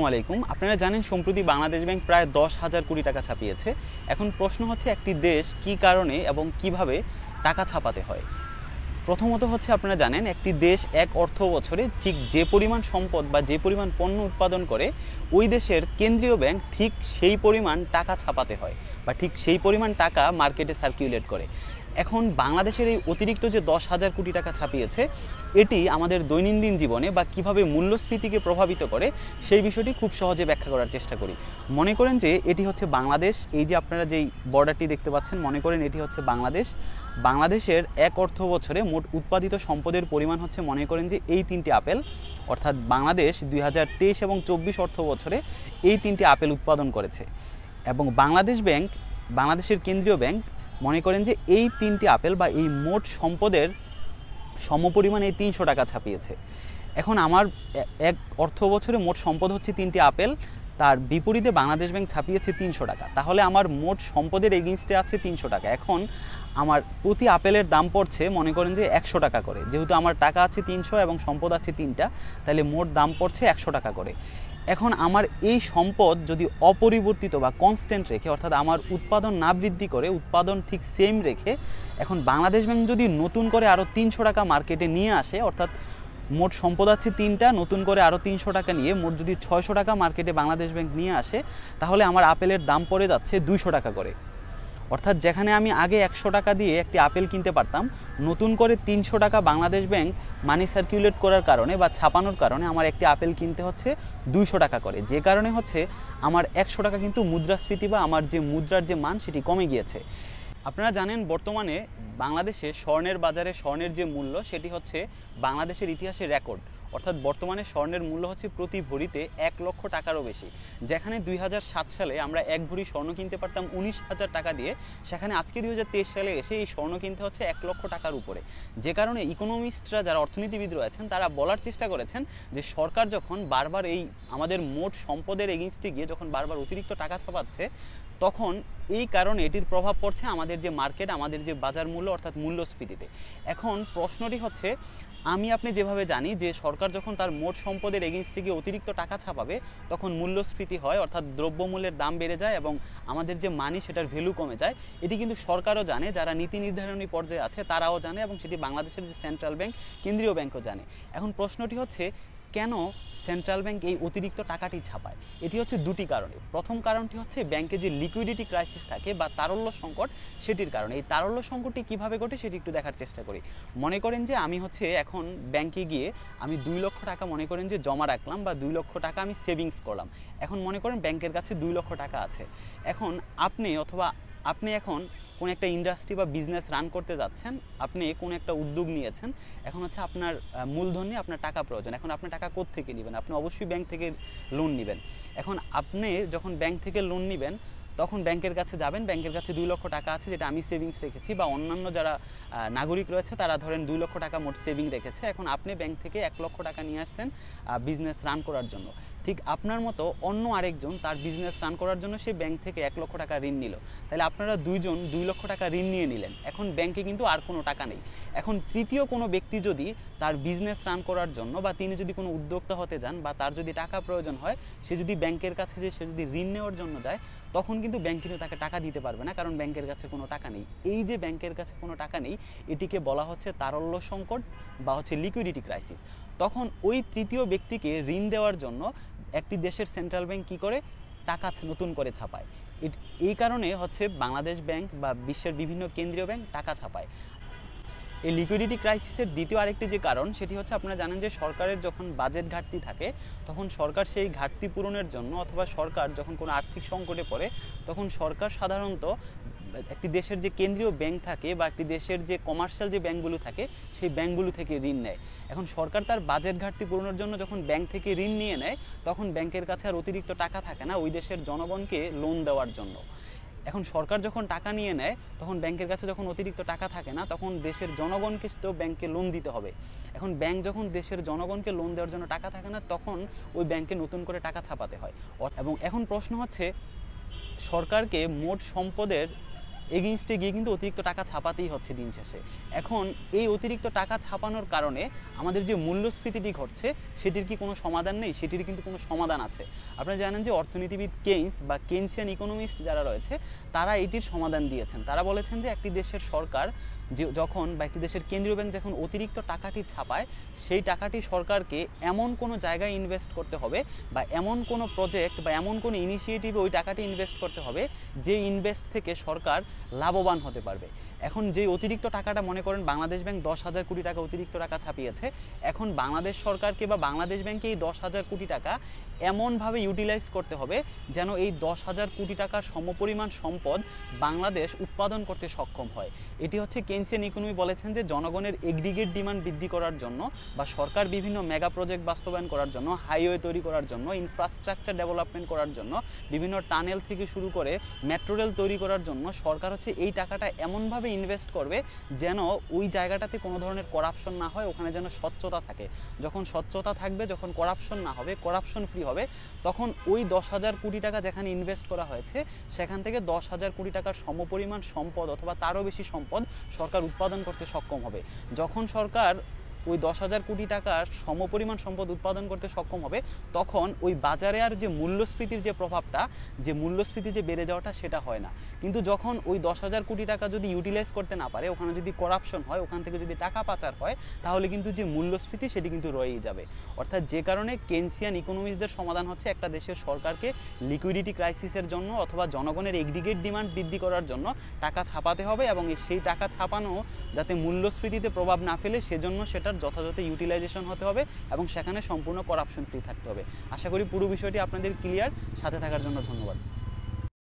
আসসালামু আলাইকুম। আপনারা জানেন সম্প্রতি বাংলাদেশ ব্যাংক প্রায় 10,000 কোটি টাকা ছাপিয়েছে। এখন প্রশ্ন হচ্ছে একটি দেশ কী কারণে এবং কিভাবে টাকা ছাপাতে হয়। প্রথমত হচ্ছে আপনারা জানেন একটি দেশ এক অর্থ বছরে ঠিক যে পরিমাণ সম্পদ বা যে পরিমাণ পণ্য উৎপাদন করে ওই দেশের কেন্দ্রীয় ব্যাংক ঠিক সেই পরিমাণ টাকা ছাপাতে হয় বা ঠিক সেই পরিমাণ টাকা মার্কেটে সার্কুলেট করে। এখন বাংলাদেশের এই অতিরিক্ত যে 10,000 কোটি টাকা ছাপিয়েছে এটি আমাদের দৈনন্দিন জীবনে বা কিভাবে মূল্যস্ফীতিকে প্রভাবিত করে সেই বিষয়টি খুব সহজে ব্যাখ্যা করার চেষ্টা করি। মনে করেন যে এটি হচ্ছে বাংলাদেশ, এই যে আপনারা যেই বর্ডারটি দেখতে পাচ্ছেন মনে করেন এটি হচ্ছে বাংলাদেশ। বাংলাদেশের এক অর্থ বছরে মোট উৎপাদিত সম্পদের পরিমাণ হচ্ছে মনে করেন যে এই 3টি আপেল, অর্থাৎ বাংলাদেশ 2023 এবং 24 অর্থ বছরে এই 3টি আপেল উৎপাদন করেছে এবং বাংলাদেশ ব্যাংক, বাংলাদেশের কেন্দ্রীয় ব্যাংক মনে করেন যে এই 3টি আপেল বা এই মোট সম্পদের সমপরিমাণ এই 300 টাকা ছাপিয়েছে। এখন আমার এক অর্থ বছরে মোট সম্পদ হচ্ছে 3টি আপেল, তার বিপরীতে বাংলাদেশ ব্যাংক ছাপিয়েছে 300 টাকা, তাহলে আমার মোট সম্পদের এগেইনস্টে আছে 300 টাকা। এখন আমার প্রতি আপেলের দাম পড়ছে মনে করেন যে 100 টাকা করে, যেহেতু আমার টাকা আছে 300 এবং সম্পদ আছে 3টা, তাহলে মোট দাম পড়ছে 100 টাকা করে। এখন আমার এই সম্পদ যদি অপরিবর্তিত বা কনস্ট্যান্ট রেখে, অর্থাৎ আমার উৎপাদন না বৃদ্ধি করে উৎপাদন ঠিক সেম রেখে এখন বাংলাদেশ ব্যাংক যদি নতুন করে আরও 300 টাকা মার্কেটে নিয়ে আসে, অর্থাৎ মোট সম্পদ আছে 3টা, নতুন করে আরও 300 টাকা নিয়ে মোট যদি 600 টাকা মার্কেটে বাংলাদেশ ব্যাংক নিয়ে আসে, তাহলে আমার আপেলের দাম পড়ে যাচ্ছে 200 টাকা করে। অর্থাৎ যেখানে আমি আগে 100 টাকা দিয়ে একটি আপেল কিনতে পারতাম, নতুন করে 300 টাকা বাংলাদেশ ব্যাংক মানি সার্কুলেট করার কারণে বা ছাপানোর কারণে আমার একটি আপেল কিনতে হচ্ছে 200 টাকা করে, যে কারণে হচ্ছে আমার 100 টাকা কিন্তু মুদ্রাস্ফীতি বা আমার যে মুদ্রার যে মান সেটি কমে গিয়েছে। আপনারা জানেন বর্তমানে বাংলাদেশে স্বর্ণের বাজারে স্বর্ণের যে মূল্য সেটি হচ্ছে বাংলাদেশের ইতিহাসে রেকর্ড, অর্থাৎ বর্তমানে স্বর্ণের মূল্য হচ্ছে প্রতি ভরিতে 1 লক্ষ টাকারও বেশি। যেখানে 2007 সালে আমরা এক ভরি স্বর্ণ কিনতে পারতাম 19,000 টাকা দিয়ে, সেখানে আজকে 2023 সালে এসে এই স্বর্ণ কিনতে হচ্ছে 1 লক্ষ টাকার উপরে। যে কারণে ইকোনমিস্টরা যারা অর্থনীতিবিদ রয়েছেন তারা বলার চেষ্টা করেছেন যে সরকার যখন বারবার এই আমাদের মোট সম্পদের এগেইনস্টে গিয়ে যখন বারবার অতিরিক্ত টাকা ছাপাচ্ছে, তখন এই কারণে এটির প্রভাব পড়ছে আমাদের যে মার্কেট, আমাদের যে বাজার মূল্য অর্থাৎ মূল্যস্ফীতিতে। এখন প্রশ্নটি হচ্ছে, আমি আপনি যেভাবে জানি যে সরকার যখন তার মোট সম্পদের এগেইনস্টে গিয়ে অতিরিক্ত টাকা ছাপাবে তখন মূল্যস্ফীতি হয়, অর্থাৎ দ্রব্যমূল্যের দাম বেড়ে যায় এবং আমাদের যে মানি সেটার ভ্যালু কমে যায়। এটি কিন্তু সরকারও জানে, যারা নীতি নির্ধারণী পর্যায়ে আছে তারাও জানে এবং সেটি বাংলাদেশের যে সেন্ট্রাল ব্যাংক, কেন্দ্রীয় ব্যাংকও জানে। এখন প্রশ্নটি হচ্ছে কেন সেন্ট্রাল ব্যাংক এই অতিরিক্ত টাকাটি ছাপায়? এটি হচ্ছে দুটি কারণে। প্রথম কারণটি হচ্ছে ব্যাংকে যে লিকুইডিটি ক্রাইসিস থাকে বা তারল্য সংকট, সেটির কারণে। এই তারল্য সংকটটি কিভাবে ঘটে সেটি একটু দেখার চেষ্টা করি। মনে করেন যে আমি হচ্ছে এখন ব্যাংকে গিয়ে আমি 2 লক্ষ টাকা মনে করেন যে জমা রাখলাম বা 2 লক্ষ টাকা আমি সেভিংস করলাম। এখন মনে করেন ব্যাংকের কাছে 2 লক্ষ টাকা আছে। এখন আপনি এখন কোন একটা ইন্ডাস্ট্রি বা বিজনেস রান করতে যাচ্ছেন, আপনি কোন একটা উদ্যোগ নিয়েছেন, এখন হচ্ছে আপনার মূলধন নিয়ে আপনার টাকা প্রয়োজন। এখন আপনি টাকা কোথা থেকে নেবেন? আপনি অবশ্যই ব্যাংক থেকে লোন নেবেন। এখন আপনি যখন ব্যাংক থেকে লোন নেবেন তখন ব্যাংকের কাছে যাবেন, ব্যাংকের কাছে 2 লক্ষ টাকা আছে যেটা আমি সেভিংস রেখেছি বা অন্যান্য যারা নাগরিক রয়েছে তারা ধরেন 2 লক্ষ টাকা মোট সেভিং রেখেছে। এখন আপনি ব্যাংক থেকে 1 লক্ষ টাকা নিয়ে আসলেন বিজনেস রান করার জন্য। ঠিক আপনার মতো অন্য আরেকজন তার বিজনেস রান করার জন্য সেই ব্যাংক থেকে 1 লক্ষ টাকা ঋণ নিল। তাহলে আপনারা দুইজন 2 লক্ষ টাকা ঋণ নিয়ে নিলেন। এখন ব্যাংকে কিন্তু আর কোনো টাকা নেই। এখন তৃতীয় কোনো ব্যক্তি যদি তার বিজনেস রান করার জন্য বা তিনি যদি কোনো উদ্যোক্তা হতে যান বা তার যদি টাকা প্রয়োজন হয়, সে যদি ব্যাংকের কাছে যে সে যদি ঋণ নেওয়ার জন্য যায়, তখন কিন্তু ব্যাংক কিন্তু তাকে টাকা দিতে পারবে না, কারণ ব্যাংকের কাছে কোনো টাকা নেই। এই যে ব্যাংকের কাছে কোনো টাকা নেই, এটিকে বলা হচ্ছে তারল্য সংকট বা হচ্ছে লিকুইডিটি ক্রাইসিস। তখন ওই তৃতীয় ব্যক্তিকে ঋণ দেওয়ার জন্য একটি দেশের সেন্ট্রাল ব্যাংক কী করে? টাকা নতুন করে ছাপায়। এই কারণে হচ্ছে বাংলাদেশ ব্যাংক বা বিশ্বের বিভিন্ন কেন্দ্রীয় ব্যাংক টাকা ছাপায়। এই লিকুইডিটি ক্রাইসিসের দ্বিতীয় আরেকটি যে কারণ সেটি হচ্ছে, আপনারা জানেন যে সরকারের যখন বাজেট ঘাটতি থাকে তখন সরকার সেই ঘাটতি পূরণের জন্য অথবা সরকার যখন কোনো আর্থিক সংকটে পড়ে তখন সরকার সাধারণত একটি দেশের যে কেন্দ্রীয় ব্যাংক থাকে বা একটি দেশের যে কমার্শিয়াল যে ব্যাংকগুলো থাকে সেই ব্যাংকগুলো থেকে ঋণ নেয়। এখন সরকার তার বাজেট ঘাটতি পূরণের জন্য যখন ব্যাংক থেকে ঋণ নিয়ে নেয় তখন ব্যাংকের কাছে আর অতিরিক্ত টাকা থাকে না ওই দেশের জনগণকে লোন দেওয়ার জন্য। এখন সরকার যখন টাকা নিয়ে নেয় তখন ব্যাংকের কাছে যখন অতিরিক্ত টাকা থাকে না তখন দেশের জনগণকে তো ব্যাংকে লোন দিতে হবে। এখন ব্যাংক যখন দেশের জনগণকে লোন দেওয়ার জন্য টাকা থাকে না তখন ওই ব্যাংকে নতুন করে টাকা ছাপাতে হয়। এবং এখন প্রশ্ন হচ্ছে, সরকারকে মোট সম্পদের এগেইনস্টে গিয়ে কিন্তু অতিরিক্ত টাকা ছাপাতেই হচ্ছে দিন শেষে। এখন এই অতিরিক্ত টাকা ছাপানোর কারণে আমাদের যে মূল্যস্ফীতিটি ঘটছে সেটির কি কোনো সমাধান নেই? সেটির কিন্তু কোনো সমাধান আছে। আপনারা জানেন যে অর্থনীতিবিদ কেইনস বা কেইনসিয়ান ইকোনমিস্ট যারা রয়েছে তারা এটির সমাধান দিয়েছেন। তারা বলেছেন যে একটি দেশের সরকার যখন বা একটি দেশের কেন্দ্রীয় ব্যাংক যখন অতিরিক্ত টাকাটি ছাপায়, সেই টাকাটি সরকারকে এমন কোনো জায়গায় ইনভেস্ট করতে হবে বা এমন কোনো প্রজেক্ট বা এমন কোনো ইনিশিয়েটিভে ওই টাকাটি ইনভেস্ট করতে হবে যে ইনভেস্ট থেকে সরকার লাভবান হতে পারবে। এখন যে অতিরিক্ত টাকাটা মনে করেন বাংলাদেশ ব্যাংক 10,000 কোটি টাকা অতিরিক্ত টাকা ছাপিয়েছে, এখন বাংলাদেশ সরকারকে বা বাংলাদেশ ব্যাংকে এই 10,000 কোটি টাকা এমনভাবে ইউটিলাইজ করতে হবে যেন এই 10,000 কোটি টাকার সমপরিমাণ সম্পদ বাংলাদেশ উৎপাদন করতে সক্ষম হয়। এটি হচ্ছে কেইনসিয়ান ইকোনমি বলেছেন যে জনগণের এগ্রিগেট ডিমান্ড বৃদ্ধি করার জন্য বা সরকার বিভিন্ন মেগা প্রজেক্ট বাস্তবায়ন করার জন্য, হাইওয়ে তৈরি করার জন্য, ইনফ্রাস্ট্রাকচার ডেভেলপমেন্ট করার জন্য, বিভিন্ন টানেল থেকে শুরু করে মেট্রো রেল তৈরি করার জন্য সরকার হচ্ছে এই টাকাটা এমনভাবে ইনভেস্ট করবে যেন ওই জায়গাটাতে কোনো ধরনের করাপশন না হয়, ওখানে যেন স্বচ্ছতা থাকে। যখন স্বচ্ছতা থাকবে, যখন করাপশন না হবে, করাপশন ফ্রি হবে, তখন ওই 10,000 কোটি টাকা যেখানে ইনভেস্ট করা হয়েছে সেখান থেকে 10,000 কোটি টাকার সমপরিমাণ সম্পদ অথবা তারও বেশি সম্পদ সরকার উৎপাদন করতে সক্ষম হবে। যখন সরকার ওই 10,000 কোটি টাকার সমপরিমাণ সম্পদ উৎপাদন করতে সক্ষম হবে, তখন ওই বাজারে আর যে মূল্যস্ফীতির যে প্রভাবটা, যে মূল্যস্ফীতি যে বেড়ে যাওয়াটা সেটা হয় না। কিন্তু যখন ওই 10,000 কোটি টাকা যদি ইউটিলাইজ করতে না পারে, ওখানে যদি করাপশন হয়, ওখান থেকে যদি টাকা পাচার হয়, তাহলে কিন্তু যে মূল্যস্ফীতি সেটি কিন্তু রয়েই যাবে। অর্থাৎ যে কারণে কেইনসিয়ান ইকোনমিস্টদের সমাধান হচ্ছে একটা দেশের সরকারকে লিকুইডিটি ক্রাইসিসের জন্য অথবা জনগণের এগ্রিগেট ডিমান্ড বৃদ্ধি করার জন্য টাকা ছাপাতে হবে এবং সেই টাকা ছাপানো যাতে মূল্যস্ফীতিতে প্রভাব না ফেলে সেজন্য সেটা যথাযথ ইউটিলাইজেশন হতে হবে এবং সেখানে সম্পূর্ণ করাপশন ফ্রি থাকতে হবে। আশা করি পুরো বিষয়টি আপনাদের ক্লিয়ার। সাথে থাকার জন্য ধন্যবাদ।